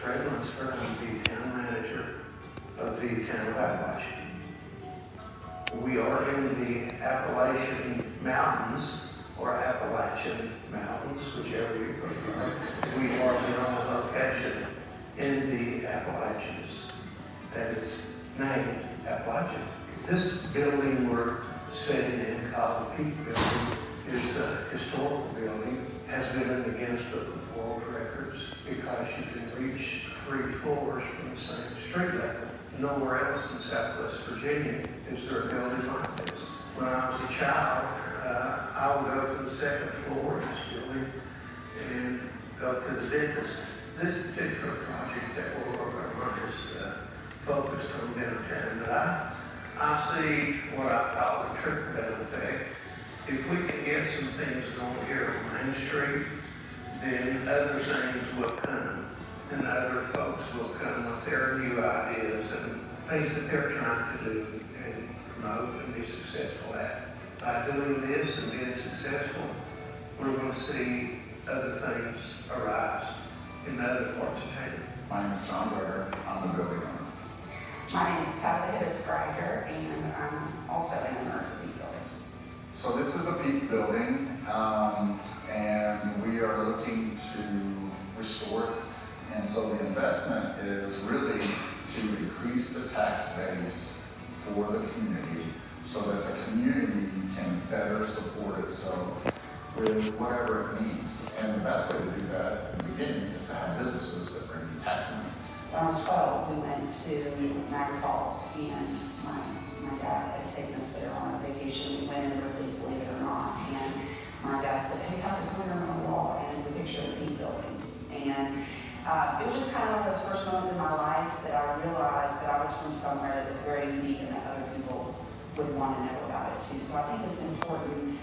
Fred Lunsford. I'm the town manager of the town of Appalachia. We are in the Appalachian Mountains, or Appalachian Mountains, whichever you prefer. We are the only location in the Appalachians that is named Appalachia. This building we're sitting in, called the Peake building, is a historical building, has been in the Guinness Book of World Records because you can reach 3 floors from the same street level. Nowhere else in Southwest Virginia is there a building like this. When I was a child, I would go to the 2nd floor of this building and go to the dentist. This particular project that we're working on is focused on downtown, but I see what I call the trickle-down effect. If we can get some things going here on Main Street, then other things will come, and other folks will come with their new ideas and things that they're trying to do and promote and be successful at. By doing this and being successful, we're going to see other things arise in other parts of town. My name is John Grieger. I'm the building owner. My name is Tabitha, Hibbitts, Grieger, and I'm also an owner of the Peake building. So this is the Peake building, and we are looking to restore it. And so the investment is really to increase the tax base for the community so that the community can better support itself with whatever it needs. And the best way to do that in the beginning is to have businesses that bring you tax money. When I was 12, we went to Niagara Falls, and my dad had taken us there on a vacation. We went in Ripley's, believe it or not, and my dad said, "Hey, Tabitha, come here on the wall," and it's a picture of the Peake building. And it was just kind of one of those first moments in my life that I realized that I was from somewhere that was very unique and that other people would want to know about it too. So I think it's important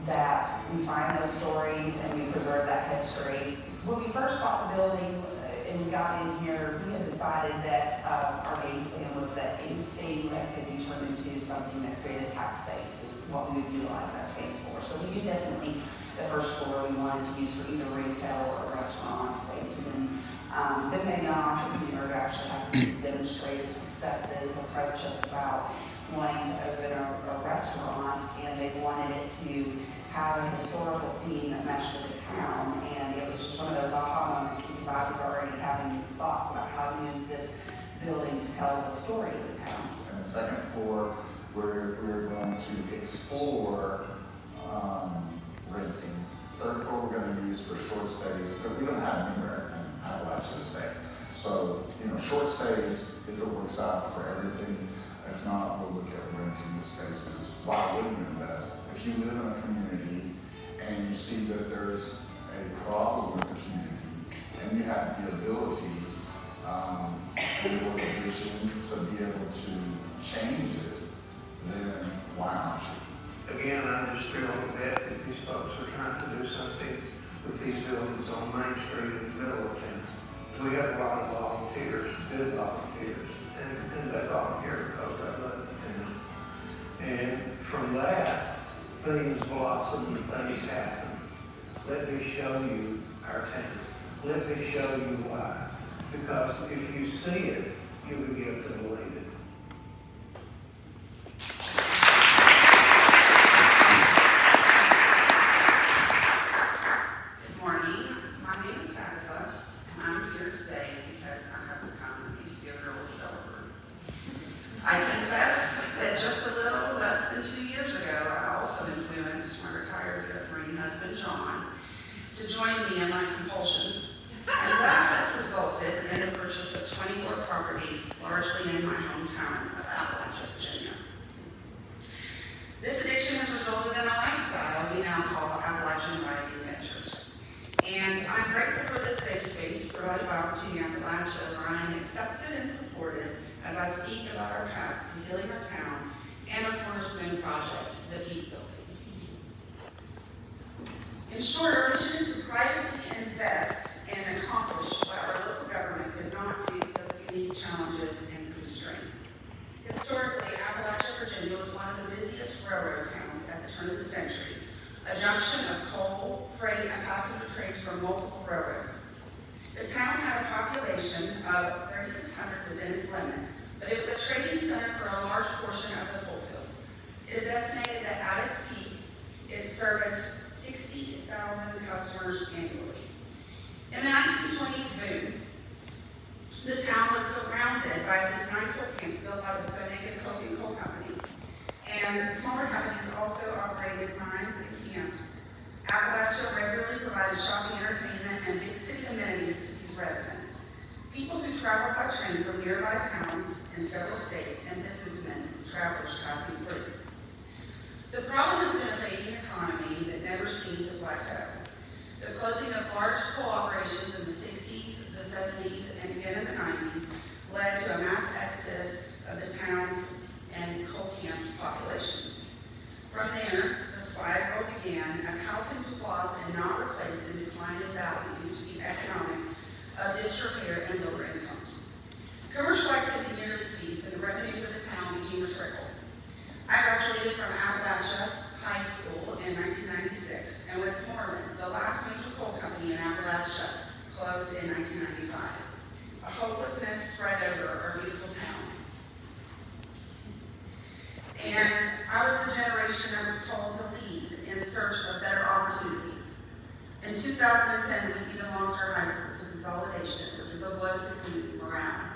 that we find those stories and we preserve that history. When we first bought the building and we got in here, we had decided that our game plan was that anything that could be turned into something that created tax base is what we would utilize that space for. So we knew definitely the first floor we wanted to use for either retail or restaurant space. And then maybe an entrepreneur who actually has some demonstrated successes approach us about wanting to open a restaurant, and they wanted it to have a historical theme that meshed with the town. And it was just one of those aha moments because I was already having these thoughts about how to use this building to tell the story of the town. And the 2nd floor, we're going to explore renting. 3rd floor we're going to use for short stays, but we don't have anywhere in Appalachia to stay. So, short stays, if it works out for everything. If not, we'll look at renting the spaces. Why wouldn't you invest? If you live in a community and you see that there's a problem with the community and you have the ability and your vision to be able to change it, then why not you? Again, I'm just thrilled to death that these folks are trying to do something with these buildings on Main Street in the middle of town. We have a lot of volunteers, good volunteers, and they volunteer because they love the town. And from that, things blossom and things happen. Let me show you our town. Let me show you why. Because if you see it, you begin to believe it. Good morning. My name is Tabitha, and I'm here today because I have become a serial developer. I confess that just a little less than 2 years ago, I also influenced my retired U.S. Marine husband, John, to join me in my compulsions, and that has resulted in the purchase of 24 properties, largely in my hometown of Appalachia, Virginia. This addiction has resulted in a lifestyle we now call Appalachian Rising Ventures. And I'm grateful for this safe space provided by Opportunity Appalachia, where I am accepted and supported as I speak about our path to healing our town and our cornerstone project, the Peake building. In short, our mission is to privately invest and accomplish what our local government could not do because of unique challenges and constraints. Historically, Appalachia, Virginia was one of the busiest railroad towns at the turn of the century, a junction of coal, freight, and passenger trains from multiple railroads. The town had a population of 3,600 within its limit, but it was a trading center for a large portion of the coal fields. It is estimated that at its peak, it serviced 60,000 customers annually. In the 1920s boom, the town was surrounded by these 9 coal camps built by the Stonegate Coal Company, and smaller companies also operated mines and camps. Appalachia regularly provided shopping, entertainment, and big city amenities to these residents. People who traveled by train from nearby towns in several states, and businessmen, travelers passing through. The problem has been a fading economy that never seemed to plateau. The closing of large coal operations in the 60s, the 70s, and again in the 90s led to a mass exodus of the towns and coal camps populations. From there, the spiral began as housing was lost and not replaced and declined in value due to the economics of disrepair and lower incomes. Commercial activity nearly ceased and the revenue for the town became a trickle. I graduated from Appalachia High School in 1996, and Westmoreland, the last major coal company in Appalachia, closed in 1995. A hopelessness spread over our beautiful town. And I was the generation that was told to leave in search of better opportunities. In 2010, we even lost our high school to consolidation, which was a blow to community morale.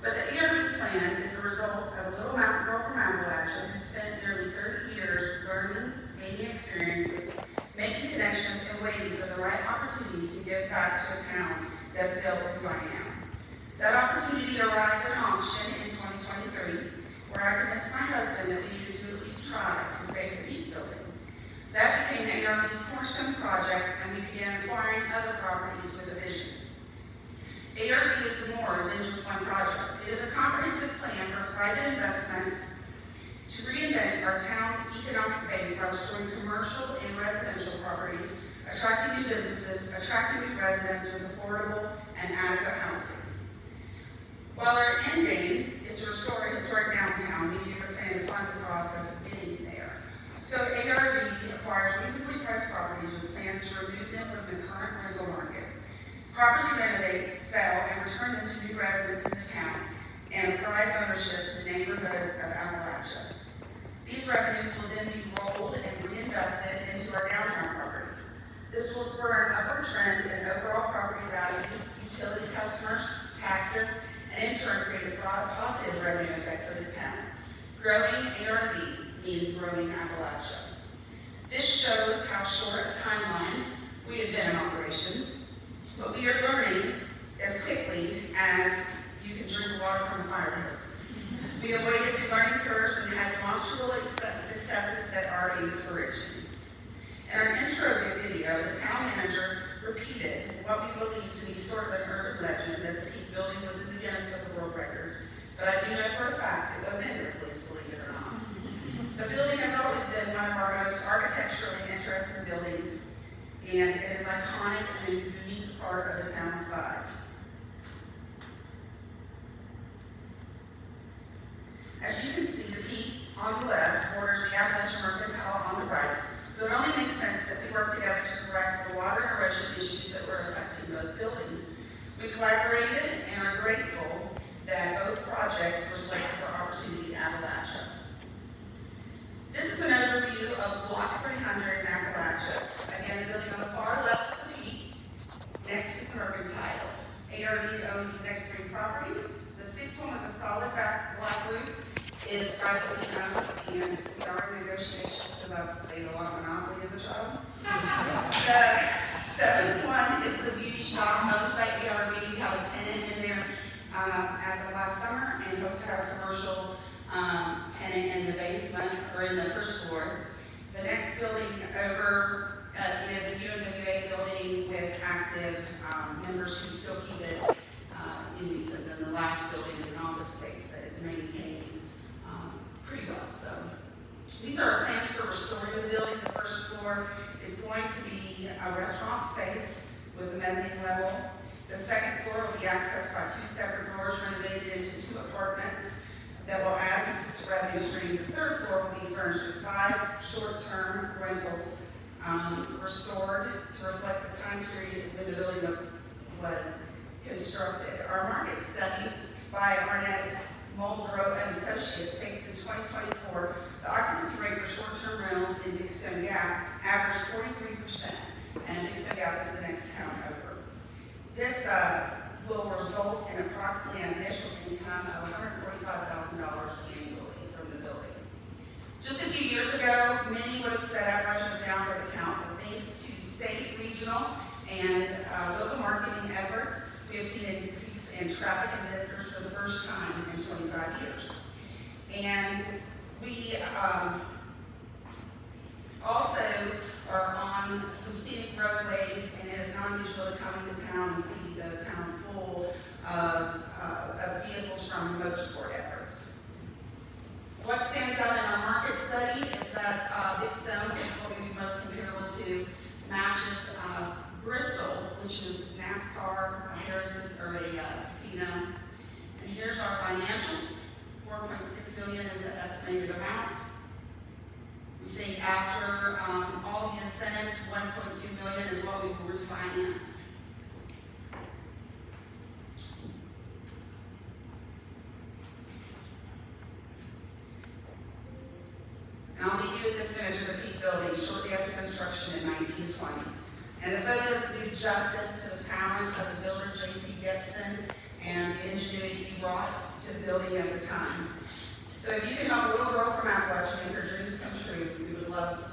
But the ARB plan is the result of a little mountain girl from Appalachia who spent nearly 30 years learning, gaining experiences, making connections, and waiting for the right opportunity to give back to a town that built who I am. That opportunity arrived at an auction in 2023, where I convinced my husband that we needed to at least try to save the Peake building. That became the ARB's cornerstone project, and we began acquiring other properties with a vision. ARB is more than just one project. It is a comprehensive plan for private investment to reinvent our town's economic base by restoring commercial and residential properties, attracting new businesses, attracting new residents with affordable and adequate housing. While our end game is to restore a historic downtown, we need a plan to fund the process of getting there. So ARB acquires reasonably priced properties with plans to remove them from the current rental market, properly renovate, sell, and return them to new residents in the town, and apply ownership to the neighborhoods of Appalachia. These revenues will then be rolled and reinvested into our downtown properties. This will spur an upward trend in overall property values, utility customers, taxes, and in turn create a broad positive revenue effect for the town. Growing ARB means growing Appalachia. This shows how short a timeline we have been in operation, but we are learning as quickly as you can drink water from a fire hose. We have waded through learning curves and had demonstrable successes that are encouraging. In our intro video, the town manager repeated what we believe to be sort of an urban legend that the Peake building was in the Guinness Book of World Records, but I do know for a fact it was in there, please believe it or not. The building has always been one of our most architecturally interesting buildings, and it is iconic and a unique part of the town's vibe. As you can see, the Peake on the left borders the Appalachian Mercantile on the right, so it only makes sense that we work together to correct the water and erosion issues that were affecting both buildings. We collaborated and are grateful that both projects were selected for Opportunity Appalachia. This is an overview of Block 300 in Appalachia. Again, the building on the far left is the Peake, next is the Mercantile. ARB owns the next 3 properties. The 6th one with a solid black roof is privately owned, and we are in negotiations because I've played a lot of Monopoly as a child. The 7th one is the beauty shop owned by ARB. We have a tenant in there as of last summer, and hope to have a commercial tenant in the basement or in the first floor. The next building over is a UNWA building with active members who still keep it in use. And then the last building is an office space that is maintained pretty well. So these are our plans for restoring the building. The first floor is going to be a restaurant space with a mezzanine level. The second floor will be accessed by 2 separate doors renovated into 2 apartments that will add a consistent revenue stream. The third floor will be furnished with 5 short-term rentals restored to reflect the time period when the building was was constructed. Our market study by Arnett, Muldrow and Associates states in 2024, the occupancy rate for short-term rentals in Big Stone Gap averaged 43%, and Big Stone Gap is the next town over. This will result in approximately an initial income of $145,000 annually from the building. Just a few years ago, many would have set Appalachia down for the count, but thanks to state, regional, and local marketing efforts, we have seen an increase in traffic and visitors for the first time in 25 years. And we also are on some scenic roadways, and it is not unusual to come into town and see the town full of vehicles from motorsport efforts. What stands out in our market study is that Big Stone, is what we most comparable to, matches Bristol, which is NASCAR, Harris's, or a casino. And here's our financials. $4.6 million is the estimated amount. We think after all the incentives, $1.2 million is what we will refinance. And I'll leave you with this image of the Peake building shortly after construction in 1920. And the photos do justice to the talent of the builder, J.C. Gibson, and the ingenuity he brought to the building at the time. So if you can help a little girl from Appalachia make her dreams come true, we would love to